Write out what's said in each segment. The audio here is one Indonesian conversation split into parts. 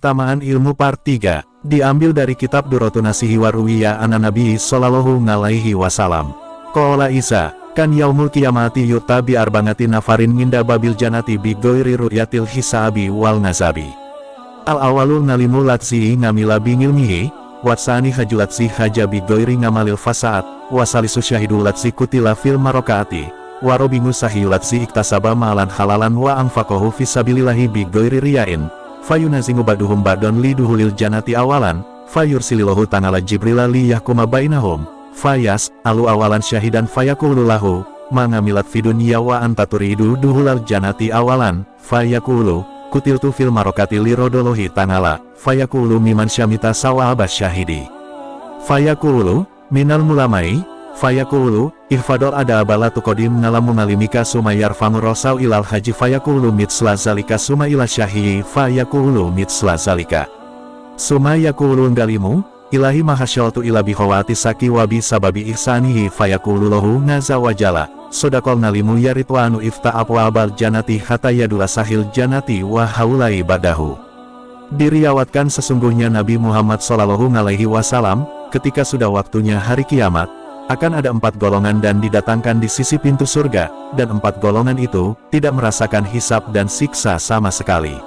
Keutamaan ilmu part 3, diambil dari kitab Durratun Nasihi wa Ruwiyah an Nabi sallallahu alaihi wasallam. Qala Isa, kan yaumul qiyamati yu'ta bi arba'ati nafarin minda babil janati bi ghairi ru'yatil hisabi wal nasabi. Al-awwalul ngalimu latsi ngamila bi ngilmihi, watsani hajulatsi haja bi ghairi ngamalil fasaad, wasalisu syahidul latsi kutila fil marokaati, warobingu sahiyulatsi iktasaba malan halalan wa anfaqahu fisabilillahi bi ghairi riyain. Fayunazingu baduhum badon li duhulil janati awalan, fayursililahu ta'ala Jibrila li yahkuma bainahum, fayas, alu awalan syahidan fayakulu lahu, mangamilat fidunya wa antaturidu duhulal janati awalan, fayakulu, kutiltu fil marokati li rodolohi ta'ala, fayakulu miman syamita sawabas syahidi. Fayakulu, minal mulamai, fayakulu, ihfadol ada abala tukodim ngalamu ngalimika sumayar fangu rosau ilal haji fayakulu mitsla zalika suma ila syahihi fayakulu mitsla zalika. Sumayakulu ngalimu, ilahi mahasyoltu ila bihawati saki wabi sababi ihsanihi fayakulu lohu ngaza wajala, sodakol ngalimu yaritwanu ifta abwabal janati hatta yadula sahil janati wa haulai badahu. Diriwayatkan sesungguhnya Nabi Muhammad sallallahu alaihi wasallam, ketika sudah waktunya hari kiamat, akan ada 4 golongan dan didatangkan di sisi pintu surga, dan 4 golongan itu tidak merasakan hisab dan siksa sama sekali.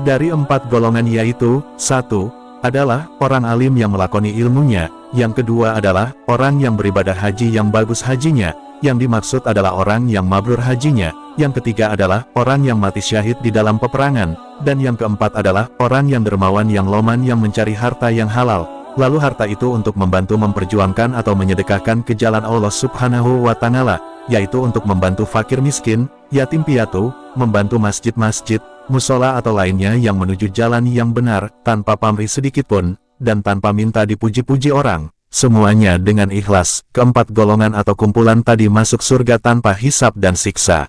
Dari 4 golongan yaitu, 1. adalah orang alim yang melakoni ilmunya, yang kedua adalah orang yang beribadah haji yang bagus hajinya, yang dimaksud adalah orang yang mabrur hajinya, yang ketiga adalah orang yang mati syahid di dalam peperangan, dan yang keempat adalah orang yang dermawan yang loman yang mencari harta yang halal. Lalu harta itu untuk membantu memperjuangkan atau menyedekahkan ke jalan Allah subhanahu wa ta'ala, yaitu untuk membantu fakir miskin, yatim piatu, membantu masjid-masjid, musola atau lainnya yang menuju jalan yang benar, tanpa pamrih sedikitpun, dan tanpa minta dipuji-puji orang. Semuanya dengan ikhlas, keempat golongan atau kumpulan tadi masuk surga tanpa hisab dan siksa.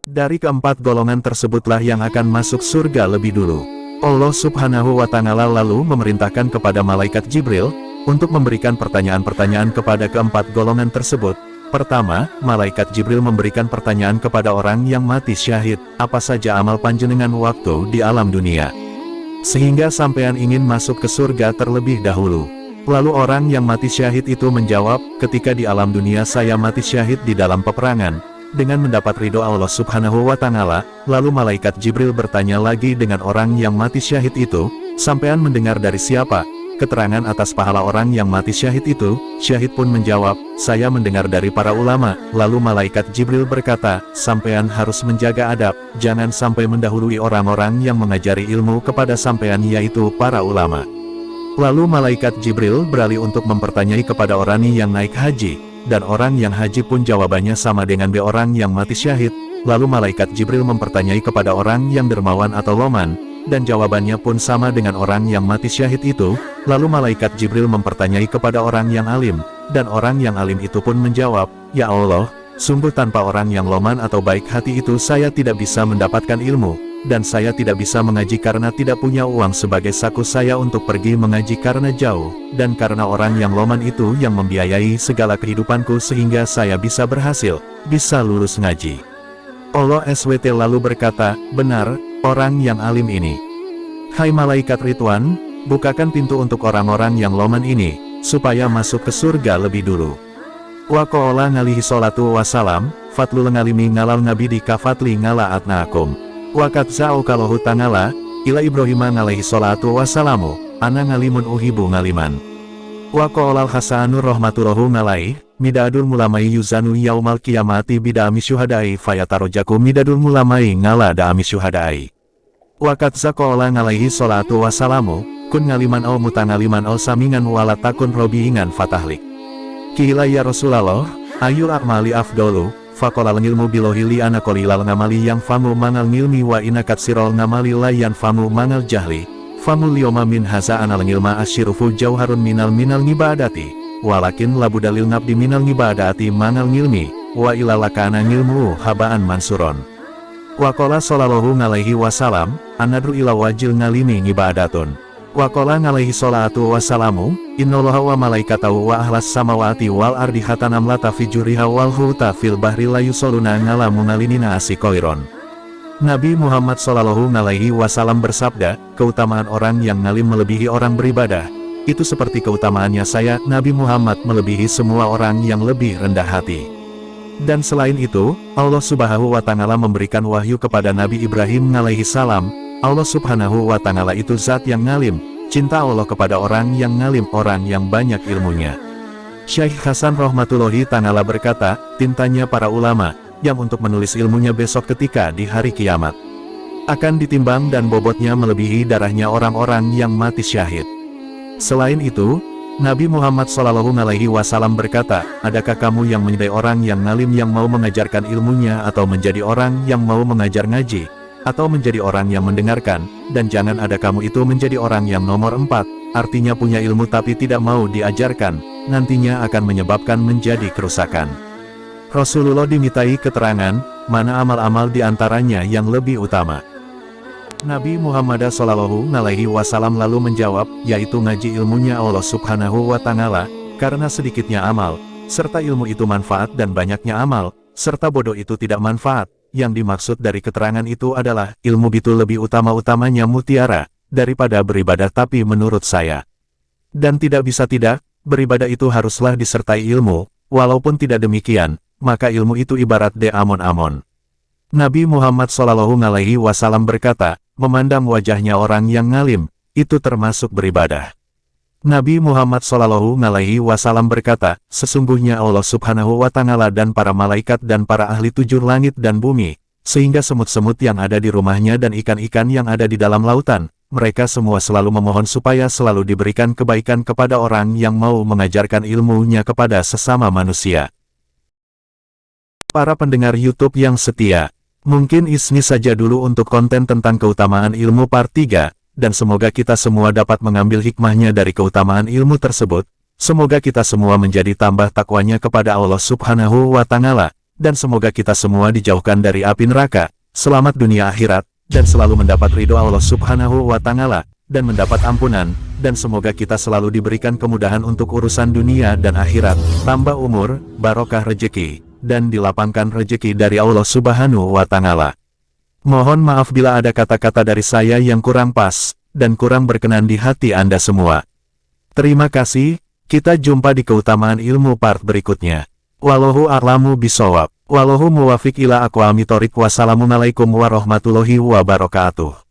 Dari keempat golongan tersebutlah yang akan masuk surga lebih dulu. Allah subhanahu wa ta'ala lalu memerintahkan kepada malaikat Jibril, untuk memberikan pertanyaan-pertanyaan kepada keempat golongan tersebut. Pertama, malaikat Jibril memberikan pertanyaan kepada orang yang mati syahid, apa saja amal panjenengan waktu di alam dunia, sehingga sampean ingin masuk ke surga terlebih dahulu. Lalu orang yang mati syahid itu menjawab, ketika di alam dunia saya mati syahid di dalam peperangan, dengan mendapat ridho Allah subhanahu wa ta'ala. Lalu malaikat Jibril bertanya lagi dengan orang yang mati syahid itu, sampean mendengar dari siapa keterangan atas pahala orang yang mati syahid itu? Syahid pun menjawab, saya mendengar dari para ulama. Lalu malaikat Jibril berkata, sampean harus menjaga adab, jangan sampai mendahului orang-orang yang mengajari ilmu kepada sampean, yaitu para ulama. Lalu malaikat Jibril beralih untuk mempertanyai kepada orang yang naik haji, dan orang yang haji pun jawabannya sama dengan orang yang mati syahid. Lalu malaikat Jibril mempertanyai kepada orang yang dermawan atau loman, dan jawabannya pun sama dengan orang yang mati syahid itu. Lalu malaikat Jibril mempertanyai kepada orang yang alim, dan orang yang alim itu pun menjawab, ya Allah, sungguh tanpa orang yang loman atau baik hati itu saya tidak bisa mendapatkan ilmu, dan saya tidak bisa mengaji karena tidak punya uang sebagai saku saya untuk pergi mengaji karena jauh, dan karena orang yang loman itu yang membiayai segala kehidupanku sehingga saya bisa berhasil, bisa lulus ngaji. Allah SWT lalu berkata, benar, orang yang alim ini. Hai malaikat Ridwan, bukakan pintu untuk orang-orang yang loman ini, supaya masuk ke surga lebih dulu. Wa qala ngalihi sholatu wassalam, fatlul ngalimi ngalal ngabidi kafatli ngala atnaakum. Wakat za'ukalahu ta'ala, ila Ibrahima alaihi sholatu wassalamu, ana ngalimun uhibu ngaliman. Wa qolal hasanur rahmatullahu ngalaih, midadul mulamai yuzanu yaumal qiyamati bida'ami syuhadai fayatarojaku midadul mulamai ngala da'ami syuhadai. Wakat za'kola ngalaihi sholatu wassalamu, kun ngaliman au mutangaliman au samingan walatakun robihingan fatahlik. Kila ya Rasulullah, ayul akmali afdolu, fakolal ngilmu bilohili anakolilal ngamali yang famu mangal ngilmi wa inakat sirol ngamali layan famu mangal jahli, famu lioma min haza anal ngilma asyirufu jauharun minal ngibadati, walakin labudalil ngabdi minal ngibadati mangal ngilmi, wa ilalakana ngilmu habaan mansuron. Wakola sallallahu alaihi wasalam, anadru ila wajil ngalimi ngibadatun. Wakola alaihi salatu wassalamu, innallaha wa malaikatahu wa ahlas samawati wal ardi hatanam lata fi juriha wal huta fil bahri la yusoluna ngala mungalinina asikoiron. Nabi Muhammad SAW bersabda, keutamaan orang yang ngalim melebihi orang beribadah. Itu seperti keutamaannya saya, Nabi Muhammad, melebihi semua orang yang lebih rendah hati. Dan selain itu, Allah Subhanahu wa Ta'ala memberikan wahyu kepada Nabi Ibrahim alaihi salam. Allah Subhanahu wa Ta'ala itu zat yang ngalim. Cinta Allah kepada orang yang ngalim, orang yang banyak ilmunya. Syekh Hasan rahmatullahi ta'ala berkata, tintanya para ulama yang untuk menulis ilmunya besok ketika di hari kiamat akan ditimbang dan bobotnya melebihi darahnya orang-orang yang mati syahid. Selain itu, Nabi Muhammad SAW berkata, adakah kamu yang menyedai orang yang ngalim yang mau mengajarkan ilmunya, atau menjadi orang yang mau mengajar ngaji, atau menjadi orang yang mendengarkan, dan jangan ada kamu itu menjadi orang yang nomor 4, artinya punya ilmu tapi tidak mau diajarkan, nantinya akan menyebabkan menjadi kerusakan. Rasulullah dimintai keterangan, mana amal-amal di antaranya yang lebih utama. Nabi Muhammad SAW lalu menjawab, yaitu ngaji ilmunya Allah Subhanahu wa Ta'ala, karena sedikitnya amal, serta ilmu itu manfaat, dan banyaknya amal, serta bodoh itu tidak manfaat. Yang dimaksud dari keterangan itu adalah, ilmu itu lebih utama-utamanya mutiara, daripada beribadah, tapi menurut saya. Dan tidak bisa tidak, beribadah itu haruslah disertai ilmu, walaupun tidak demikian, maka ilmu itu ibarat amon-amon. Nabi Muhammad SAW berkata, memandang wajahnya orang yang ngalim, itu termasuk beribadah. Nabi Muhammad SAW berkata, sesungguhnya Allah Subhanahu wa Ta'ala dan para malaikat dan para ahli 7 langit dan bumi, sehingga semut-semut yang ada di rumahnya dan ikan-ikan yang ada di dalam lautan, mereka semua selalu memohon supaya selalu diberikan kebaikan kepada orang yang mau mengajarkan ilmunya kepada sesama manusia. Para pendengar YouTube yang setia, mungkin ini saja dulu untuk konten tentang keutamaan ilmu part 3, dan semoga kita semua dapat mengambil hikmahnya dari keutamaan ilmu tersebut. Semoga kita semua menjadi tambah takwanya kepada Allah Subhanahu wa Ta'ala, dan semoga kita semua dijauhkan dari api neraka, selamat dunia akhirat, dan selalu mendapat ridho Allah Subhanahu wa Ta'ala, dan mendapat ampunan, dan semoga kita selalu diberikan kemudahan untuk urusan dunia dan akhirat, tambah umur, barokah rejeki, dan dilapangkan rejeki dari Allah Subhanahu wa Ta'ala. Mohon maaf bila ada kata-kata dari saya yang kurang pas, dan kurang berkenan di hati Anda semua. Terima kasih, kita jumpa di keutamaan ilmu part berikutnya. Wallahu a'lamu bishawab. Wallahu muwafiq ila aqwamit thoriq. Wassalamualaikum warahmatullahi wabarakatuh.